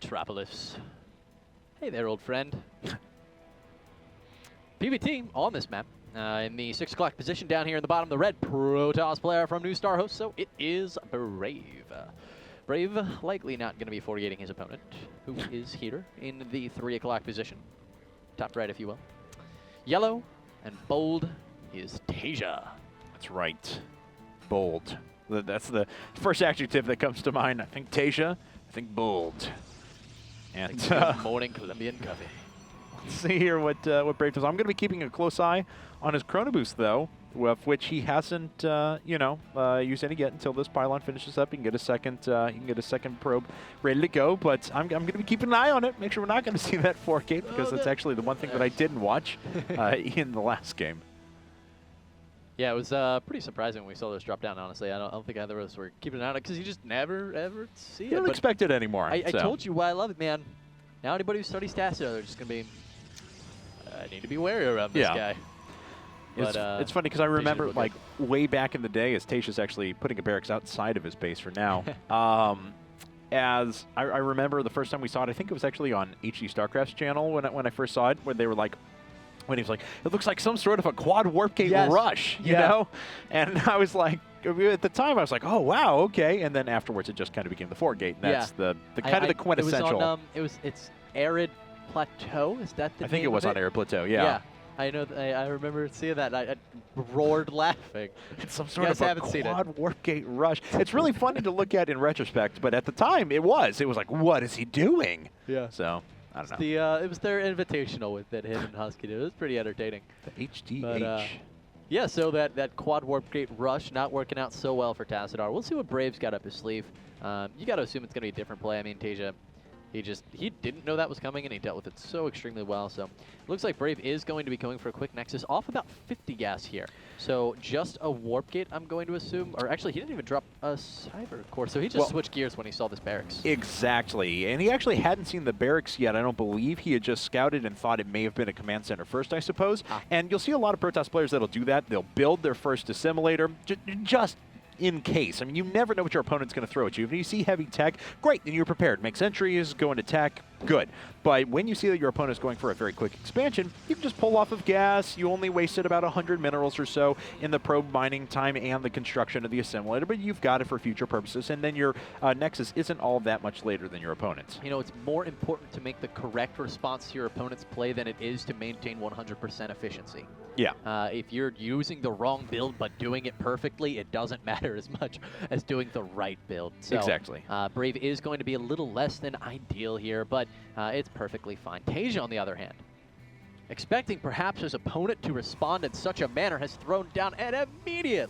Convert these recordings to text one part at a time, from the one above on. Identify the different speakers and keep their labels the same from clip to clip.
Speaker 1: Metropolis. Hey there, old friend. PBT on this map. In the 6 o'clock position down here in the bottom, the red Protoss player from NsHoSeo, it is Brave. Brave likely not going to be 48ing his opponent, who is here in the 3 o'clock position. Top right, if you will. Yellow and bold is Tasia.
Speaker 2: That's right. Bold. That's the first adjective that comes to mind. I think Tasia, I think bold. And
Speaker 1: good morning, Colombian coffee.
Speaker 2: Let's see here what Brave does. I'm going to be keeping a close eye on his Chrono Boost, though, of which he hasn't, used any yet until this pylon finishes up. He can get a second probe ready to go. But I'm going to be keeping an eye on it. Make sure we're not going to see that 4 gate, because that's actually the one thing that I didn't watch in the last game.
Speaker 1: Yeah, it was pretty surprising when we saw those drop down, honestly. I don't think either of us were keeping an eye on it, because you just never, ever see it.
Speaker 2: You don't expect it anymore.
Speaker 1: I told you why I love it, man. Now anybody who studies Tassadar, they're just going to be, I need to be wary around this guy.
Speaker 2: But, it's funny, because I remember, like, way back in the day, as Tasha's actually putting a barracks outside of his base for now, as I remember the first time we saw it, I think it was actually on HD StarCraft's channel when I first saw it, where they were like, when he was like, it looks like some sort of a quad warp gate rush, you know? And I was like, at the time, I was like, oh, wow, okay. And then afterwards, it just kind of became the 4 gate. And that's the kind of the quintessential.
Speaker 1: It's Arid Plateau? Is that the name
Speaker 2: I think it was on Arid Plateau, yeah.
Speaker 1: I know. I remember seeing that. I roared laughing.
Speaker 2: It's some sort of a quad warp gate rush. It's really funny to look at in retrospect, but at the time, it was. It was like, what is he doing?
Speaker 1: Yeah.
Speaker 2: So, I don't know.
Speaker 1: It was their invitational with that him and Husky did. It was pretty entertaining.
Speaker 2: The HDH.
Speaker 1: But, yeah, so that quad warp gate rush not working out so well for Tassadar. We'll see what Brave's got up his sleeve. You got to assume it's going to be a different play. I mean, Tasia, he didn't know that was coming, and he dealt with it so extremely well. So looks like Brave is going to be going for a quick Nexus off about 50 gas here. So just a warp gate, I'm going to assume. Or actually, he didn't even drop a cyber core, so he just switched gears when he saw this barracks.
Speaker 2: Exactly, and he actually hadn't seen the barracks yet, I don't believe. He had just scouted and thought it may have been a command center first, I suppose. And you'll see a lot of Protoss players that'll do that. They'll build their first assimilator just in case. I mean, you never know what your opponent's going to throw at you. If you see heavy tech, great, then you're prepared. Make entries, go into tech, good. But when you see that your opponent is going for a very quick expansion, you can just pull off of gas. You only wasted about 100 minerals or so in the probe mining time and the construction of the assimilator, but you've got it for future purposes, and then your Nexus isn't all that much later than your opponent's.
Speaker 1: You know, it's more important to make the correct response to your opponent's play than it is to maintain 100% efficiency.
Speaker 2: Yeah.
Speaker 1: If you're using the wrong build but doing it perfectly, it doesn't matter as much as doing the right build. So,
Speaker 2: exactly.
Speaker 1: Brave is going to be a little less than ideal here, but it's perfectly fine. Tasia, on the other hand, expecting perhaps his opponent to respond in such a manner, has thrown down an immediate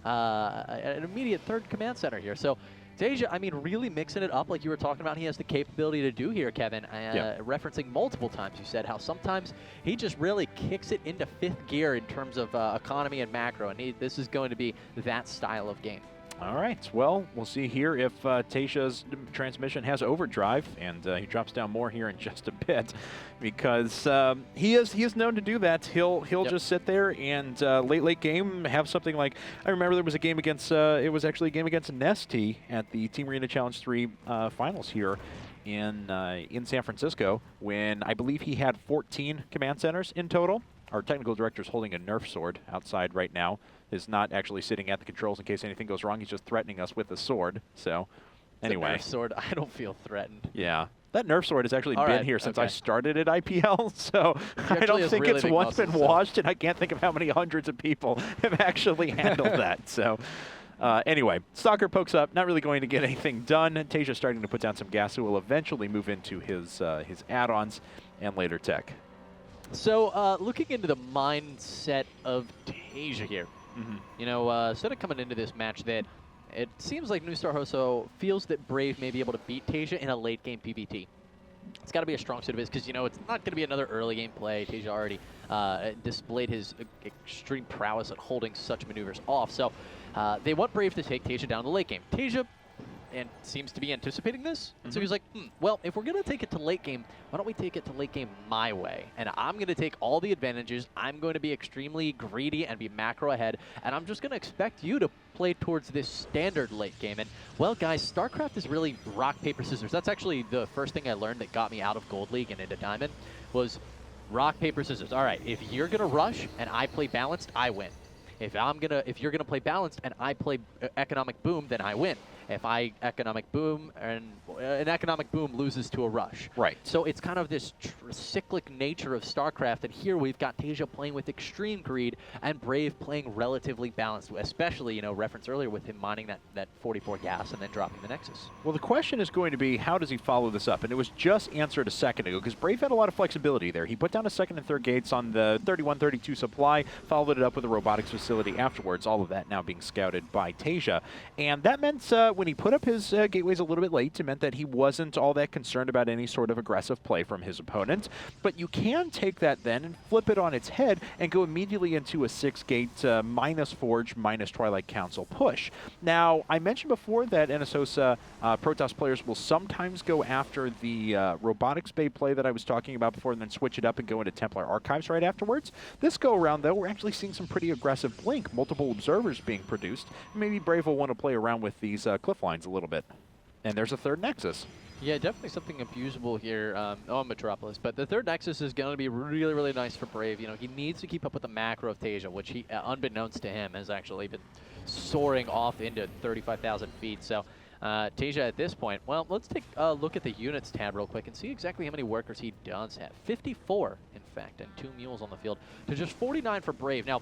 Speaker 1: 3rd command center here. So Tasia, I mean, really mixing it up like you were talking about. He has the capability to do here, Kevin. Referencing multiple times, you said how sometimes he just really kicks it into 5th gear in terms of economy and macro, and this is going to be that style of game.
Speaker 2: All right. Well, we'll see here if Tasia's transmission has overdrive, and he drops down more here in just a bit, because he is known to do that. He'll just sit there and late game have something like, I remember there was a game against it was actually a game against Nesty at the Team Arena Challenge 3 finals here in San Francisco, when I believe he had 14 command centers in total. Our technical director is holding a Nerf sword outside right now. Is not actually sitting at the controls in case anything goes wrong. He's just threatening us with a sword. So, anyway.
Speaker 1: The Nerf sword, I don't feel threatened.
Speaker 2: Yeah. That Nerf sword has actually been here since I started at IPL, so I don't think it's once been washed, and I can't think of how many hundreds of people have actually handled that. So, anyway, Stalker pokes up, not really going to get anything done. Tasia starting to put down some gas, who will eventually move into his add-ons and later tech.
Speaker 1: So, looking into the mindset of Tasia here, you know, sort of coming into this match that it seems like NsHoSeo feels that Brave may be able to beat Tasia in a late game PBT. It's got to be a strong suit of his, because, you know, it's not going to be another early game play. Tasia already displayed his extreme prowess at holding such maneuvers off. So they want Brave to take Tasia down in the late game. Tasia, and seems to be anticipating this. And so he's like, well, if we're going to take it to late game, why don't we take it to late game my way? And I'm going to take all the advantages. I'm going to be extremely greedy and be macro ahead. And I'm just going to expect you to play towards this standard late game. And, well, guys, StarCraft is really rock, paper, scissors. That's actually the first thing I learned that got me out of Gold League and into Diamond was rock, paper, scissors. All right, if you're going to rush and I play balanced, I win. If you're gonna play balanced and I play economic boom, then I win. If I economic boom and an economic boom loses to a rush.
Speaker 2: Right.
Speaker 1: So it's kind of this cyclic nature of StarCraft, and here we've got TsHoSeo playing with extreme greed and Brave playing relatively balanced, especially, you know, reference earlier with him mining that 44 gas and then dropping the Nexus.
Speaker 2: Well, the question is going to be, how does he follow this up? And it was just answered a second ago, because Brave had a lot of flexibility there. He put down a second and third gates on the 31-32 supply, followed it up with a robotics facility afterwards, all of that now being scouted by TsHoSeo. And that meant when he put up his gateways a little bit late, it meant that he wasn't all that concerned about any sort of aggressive play from his opponent. But you can take that then and flip it on its head and go immediately into a 6-gate minus Forge, minus Twilight Council push. Now, I mentioned before that NsHoSeo Protoss players will sometimes go after the Robotics Bay play that I was talking about before and then switch it up and go into Templar Archives right afterwards. This go-around, though, we're actually seeing some pretty aggressive blink, multiple observers being produced. Maybe Brave will want to play around with these cliff lines a little bit. And there's a third Nexus.
Speaker 1: Yeah, definitely something abusable here on Metropolis. But the third Nexus is going to be really, really nice for Brave. You know, he needs to keep up with the macro of TsHoSeo, which he, unbeknownst to him, has actually been soaring off into 35,000 feet. So TsHoSeo at this point, well, let's take a look at the units tab real quick and see exactly how many workers he does have. 54, in fact, and 2 mules on the field to just 49 for Brave. Now,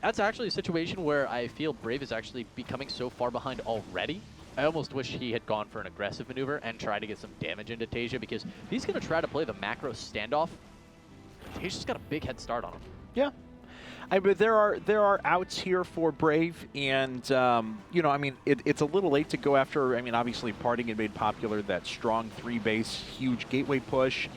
Speaker 1: that's actually a situation where I feel Brave is actually becoming so far behind already. I almost wish he had gone for an aggressive maneuver and tried to get some damage into TsHoSeo, because he's going to try to play the macro standoff. TsHoSeo's got a big head start on him.
Speaker 2: Yeah. But there are outs here for Brave, and you know, I mean, it's a little late to go after. I mean, obviously, Parting had made popular that strong 3-base, huge gateway push.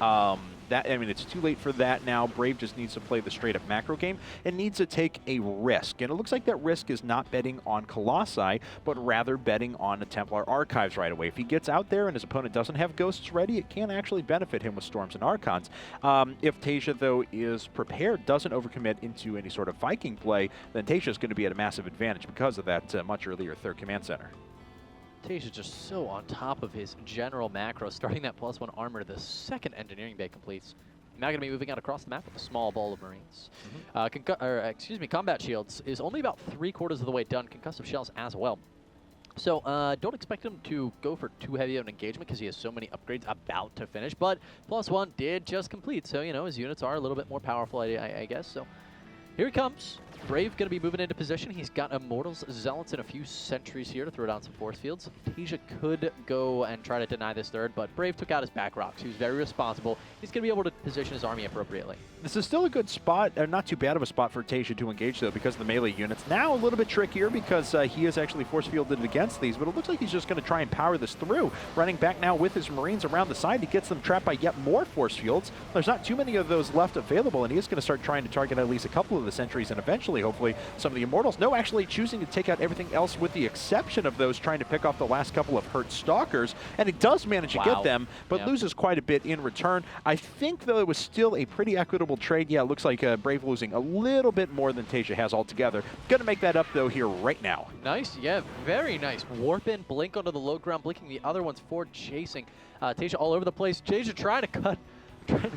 Speaker 2: I mean, it's too late for that now. Brave just needs to play the straight-up macro game and needs to take a risk. And it looks like that risk is not betting on Colossi, but rather betting on the Templar Archives right away. If he gets out there and his opponent doesn't have Ghosts ready, it can actually benefit him with Storms and Archons. If TsHoSeo, though, is prepared, doesn't overcommit into any sort of Viking play, then TsHoSeo is going to be at a massive advantage because of that much earlier third command center.
Speaker 1: TsHoSeo just so on top of his general macro, starting that +1 armor the second engineering bay completes. Now going to be moving out across the map with a small ball of Marines. Combat shields is only about 3/4 of the way done. Concussive shells as well. So don't expect him to go for too heavy of an engagement because he has so many upgrades about to finish. But +1 did just complete, so you know his units are a little bit more powerful, I guess. So here he comes. Brave going to be moving into position. He's got Immortals, Zealots, and a few Sentries here to throw down some force fields. TsHoSeo could go and try to deny this third, but Brave took out his back rocks. He was very responsible. He's going to be able to position his army appropriately.
Speaker 2: This is still a good spot, not too bad of a spot for TsHoSeo to engage, though, because of the melee units. Now a little bit trickier because he is actually force fielded against these, but it looks like he's just going to try and power this through. Running back now with his Marines around the side. He gets them trapped by yet more force fields. There's not too many of those left available, and he is going to start trying to target at least a couple of the Sentries and eventually, hopefully, some of the Immortals. No, actually choosing to take out everything else with the exception of those trying to pick off the last couple of hurt Stalkers, and he does manage to get them, but loses quite a bit in return. I think, though, it was still a pretty equitable trade. Yeah, it looks like Brave losing a little bit more than TsHoSeo has altogether. Going to make that up, though, here right now.
Speaker 1: Nice, yeah, very nice. Warp in, blink onto the low ground, blinking the other one's forward chasing. TsHoSeo all over the place. TsHoSeo trying to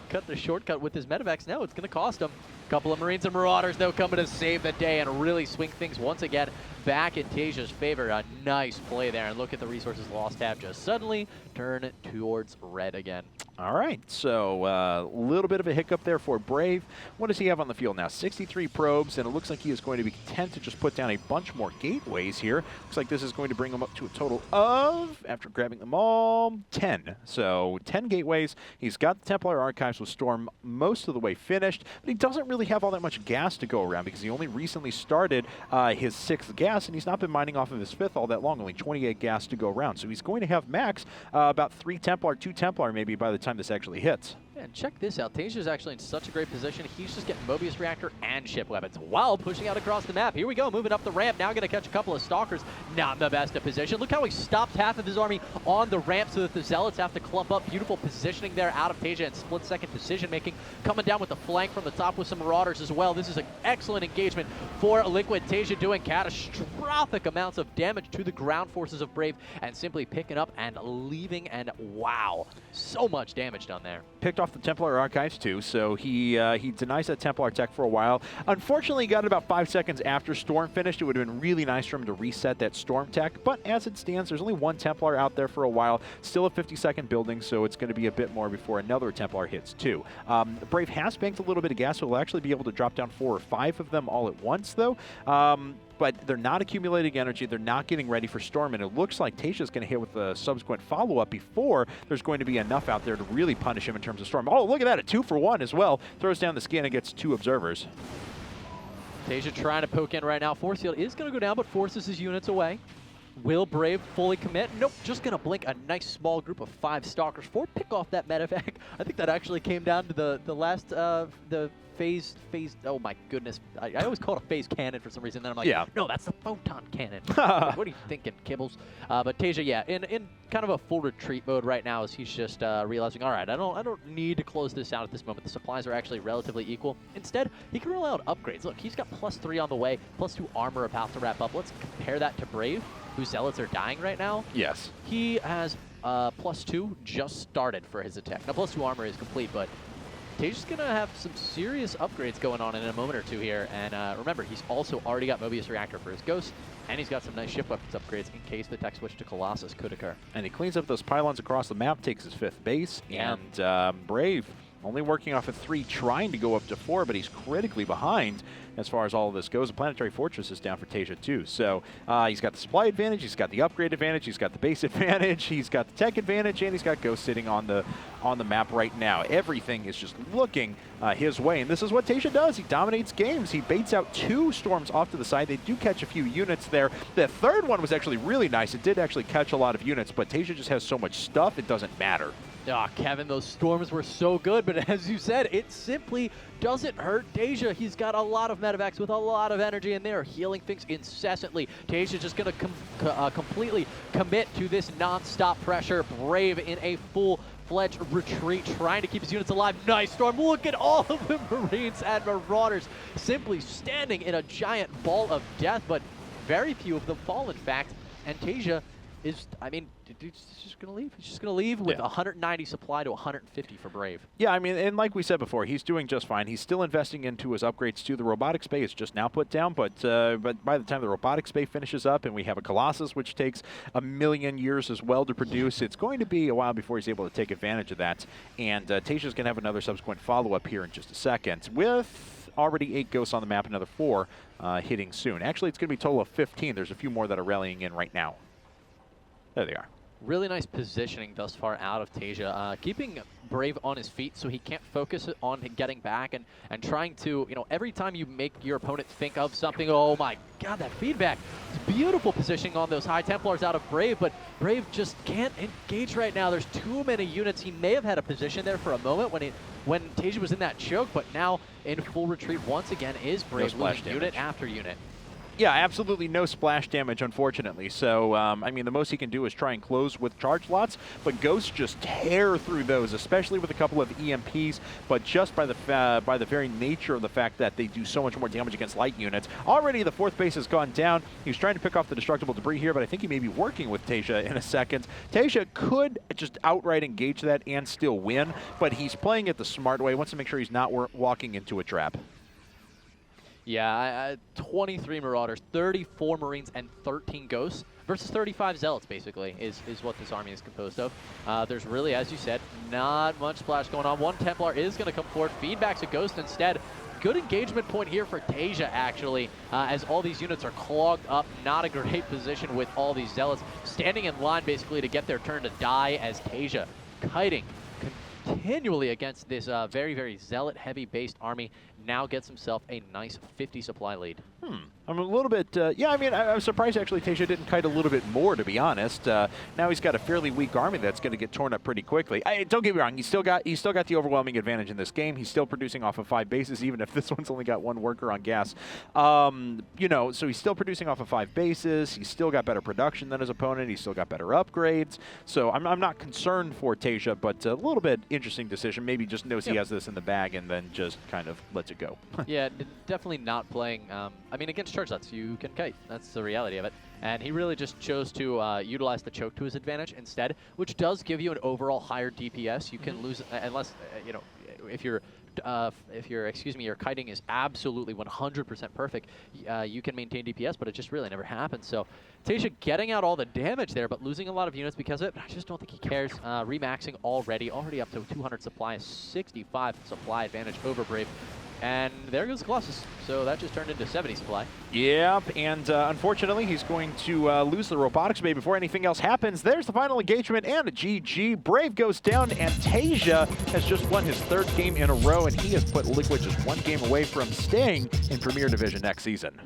Speaker 1: cut the shortcut with his medevacs. No, it's going to cost him. A couple of Marines and Marauders, though, coming to save the day and really swing things once again back in TsHoSeo's favor. A nice play there, and look at the resources lost tab just suddenly turn towards red again.
Speaker 2: All right, so a little bit of a hiccup there for Brave. What does he have on the field now? 63 probes, and it looks like he is going to be content to just put down a bunch more gateways here. Looks like this is going to bring him up to a total of, after grabbing them all, 10. So 10 gateways. He's got the Templar Archives with Storm most of the way finished, but he doesn't really have all that much gas to go around because he only recently started his 6th gas, and he's not been mining off of his 5th all that long, only 28 gas to go around. So he's going to have max about 3 Templar, 2 Templar maybe by the time this actually hits.
Speaker 1: And check this out. Tasia's actually in such a great position. He's just getting Mobius Reactor and ship weapons while pushing out across the map. Here we go, moving up the ramp. Now going to catch a couple of Stalkers. Not in the best of position. Look how he stopped half of his army on the ramp so that the Zealots have to clump up. Beautiful positioning there out of Tasia and split-second decision-making. Coming down with the flank from the top with some Marauders as well. This is an excellent engagement for Liquid. Tasia doing catastrophic amounts of damage to the ground forces of Brave and simply picking up and leaving. And wow, so much damage done there.
Speaker 2: Picked off the Templar Archives too, so he denies that Templar tech for a while. Unfortunately, he got it about 5 seconds after Storm finished. It would have been really nice for him to reset that Storm tech, but as it stands, there's only one Templar out there for a while. Still a 50-second building, so it's going to be a bit more before another Templar hits too. Brave has banked a little bit of gas, so we'll actually be able to drop down 4 or 5 of them all at once, though. But they're not accumulating energy. They're not getting ready for Storm, and it looks like Tasia's going to hit with a subsequent follow-up before there's going to be enough out there to really punish him in terms of Storm. Oh, look at that, a 2-for-1 as well. Throws down the scan and gets 2 observers.
Speaker 1: Tasia trying to poke in right now. Force field is going to go down, but forces his units away. Will Brave fully commit? Nope, just going to blink a nice small group of 5 Stalkers. 4 pick off that medevac. I think that actually came down to the last, the phase, oh my goodness. I always call it a phase cannon for some reason. Then I'm like,
Speaker 2: yeah,
Speaker 1: no, that's the photon cannon. What are you thinking, Kibbles? But Tasia, yeah, in kind of a full retreat mode right now as he's just realizing, all right, I don't need to close this out at this moment. The supplies are actually relatively equal. Instead, he can roll out upgrades. Look, he's got +3 on the way, +2 armor about to wrap up. Let's compare that to Brave, whose Zealots are dying right now.
Speaker 2: Yes.
Speaker 1: He has +2 just started for his attack. Now, +2 armor is complete, but Tasia's going to have some serious upgrades going on in a moment or two here. And remember, he's also already got Mobius Reactor for his Ghost, and he's got some nice ship weapons upgrades in case the tech switch to Colossus could occur.
Speaker 2: And he cleans up those pylons across the map, takes his 5th base,
Speaker 1: yeah.
Speaker 2: And Brave only working off of 3, trying to go up to 4, but he's critically behind as far as all of this goes. The Planetary Fortress is down for Tasia too. So he's got the supply advantage, he's got the upgrade advantage, he's got the base advantage, he's got the tech advantage, and he's got Ghost sitting on the map right now. Everything is just looking his way, and this is what Tasia does. He dominates games. He baits out 2 Storms off to the side. They do catch a few units there. The 3rd one was actually really nice. It did actually catch a lot of units, but Tasia just has so much stuff, it doesn't matter.
Speaker 1: Ah, Kevin, those Storms were so good, but as you said, it simply doesn't hurt Tasia. He's got a lot of medevacs with a lot of energy, and they are healing things incessantly. Tasia's just going to completely commit to this non-stop pressure. Brave in a full-fledged retreat, trying to keep his units alive. Nice Storm. Look at all of the Marines and Marauders simply standing in a giant ball of death, but very few of them fall, in fact, and Tasia is, I mean, he's just going to leave. He's just going to leave with 190 supply to 150 for Brave.
Speaker 2: Yeah, I mean, and like we said before, he's doing just fine. He's still investing into his upgrades too. The robotics bay is just now put down, but by the time the robotics bay finishes up and we have a Colossus, which takes 1,000,000 years as well to produce, it's going to be a while before he's able to take advantage of that. And Tasia's going to have another subsequent follow-up here in just a second with already 8 Ghosts on the map, another 4 hitting soon. Actually, it's going to be a total of 15. There's a few more that are rallying in right now. There they are.
Speaker 1: Really nice positioning thus far out of Tasia, keeping Brave on his feet so he can't focus on getting back and trying to, you know, every time you make your opponent think of something, oh my god, that feedback. It's beautiful positioning on those High Templars out of Brave, but Brave just can't engage right now. There's too many units. He may have had a position there for a moment when Tasia was in that choke, but now in full retreat once again is Brave, losing unit after unit.
Speaker 2: Yeah, absolutely no splash damage, unfortunately. So, I mean, the most he can do is try and close with charge lots, but Ghosts just tear through those, especially with a couple of EMPs, but just by the very nature of the fact that they do so much more damage against light units. Already the 4th base has gone down. He's trying to pick off the destructible debris here, but I think he may be working with Tasia in a second. Tasia could just outright engage that and still win, but he's playing it the smart way. He wants to make sure he's not walking into a trap.
Speaker 1: Yeah, 23 Marauders, 34 Marines, and 13 Ghosts versus 35 Zealots, basically, is what this army is composed of. There's really, as you said, not much splash going on. 1 Templar is going to come forward, feedbacks a Ghost instead. Good engagement point here for Tasia, actually, as all these units are clogged up. Not a great position with all these Zealots standing in line, basically, to get their turn to die as Tasia kiting continually against this very, very Zealot-heavy-based army. now gets himself a nice 50 supply lead.
Speaker 2: I'm a little bit, yeah, I mean, I'm surprised actually Tasia didn't kite a little bit more, to be honest. Now he's got a fairly weak army that's going to get torn up pretty quickly. Don't get me wrong, he's still got the overwhelming advantage in this game. He's still producing off of 5 bases, even if this one's only got 1 worker on gas. You know, so he's still producing off of 5 bases. He's still got better production than his opponent. He's still got better upgrades. So I'm not concerned for Tasia, but a little bit interesting decision. Maybe just knows he has this in the bag and then just kind of lets it go.
Speaker 1: Yeah, definitely not playing. I mean, against charge lots, you can kite. That's the reality of it. And he really just chose to utilize the choke to his advantage instead, which does give you an overall higher DPS. You can lose unless you know, if your your kiting is absolutely 100% perfect, you can maintain DPS, but it just really never happens. So Tasia getting out all the damage there, but losing a lot of units because of it. I just don't think he cares. Remaxing already up to 200 supply, 65 supply advantage over Brave. And there goes the Colossus. So that just turned into 70 supply.
Speaker 2: Yep, and unfortunately, he's going to lose the robotics bay before anything else happens. There's the final engagement, and a GG. Brave goes down, and Tasia has just won his 3rd game in a row, and he has put Liquid just 1 game away from staying in Premier Division next season.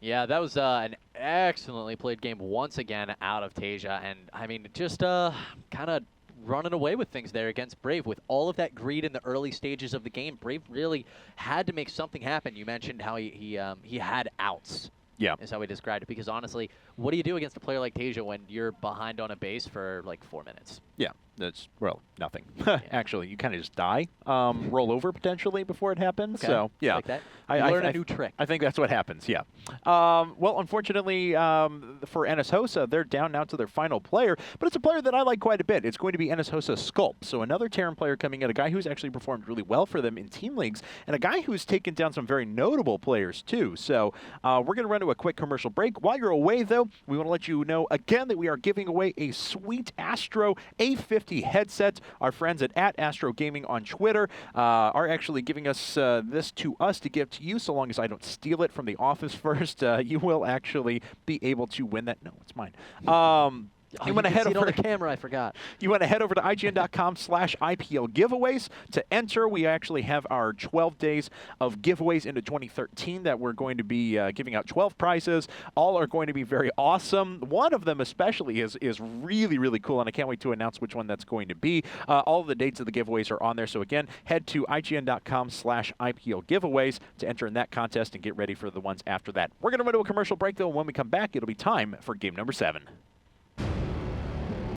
Speaker 1: Yeah, that was an excellently played game once again out of Tasia, and I mean, just kind of running away with things there against Brave. With all of that greed in the early stages of the game, Brave really had to make something happen. You mentioned how he had outs. Yeah, is how we described it. Because honestly, what do you do against a player like Tasia when you're behind on a base for like 4 minutes?
Speaker 2: Yeah, that's, well, nothing. Actually, you kind of just die, roll over potentially before it happens. Okay. So yeah,
Speaker 1: like that. I learn a new trick.
Speaker 2: I think that's what happens. Yeah. Well, unfortunately for NsHoSeo, they're down now to their final player, but it's a player that I like quite a bit. It's going to be NsHoSeo Sculpt. So another Terran player coming in, a guy who's actually performed really well for them in team leagues, and a guy who's taken down some very notable players too. So we're going to run to a quick commercial break. While you're away, though, we want to let you know again that we are giving away a sweet Astro A50 headset. Our friends at Astro Gaming on Twitter are actually giving us this to us to give to you, so long as I don't steal it from the office first. You will actually be able to win that. No, it's mine.
Speaker 1: You want to head over to the camera, I forgot.
Speaker 2: You want to head over to IGN.com/IPL giveaways to enter. We actually have our 12 days of giveaways into 2013 that we're going to be giving out 12 prizes. All are going to be very awesome. One of them especially is really, really cool, and I can't wait to announce which one that's going to be. All of the dates of the giveaways are on there. So again, head to IGN.com/IPL giveaways to enter in that contest and get ready for the ones after that. We're going to run to a commercial break, though, and when we come back, it'll be time for game number 7.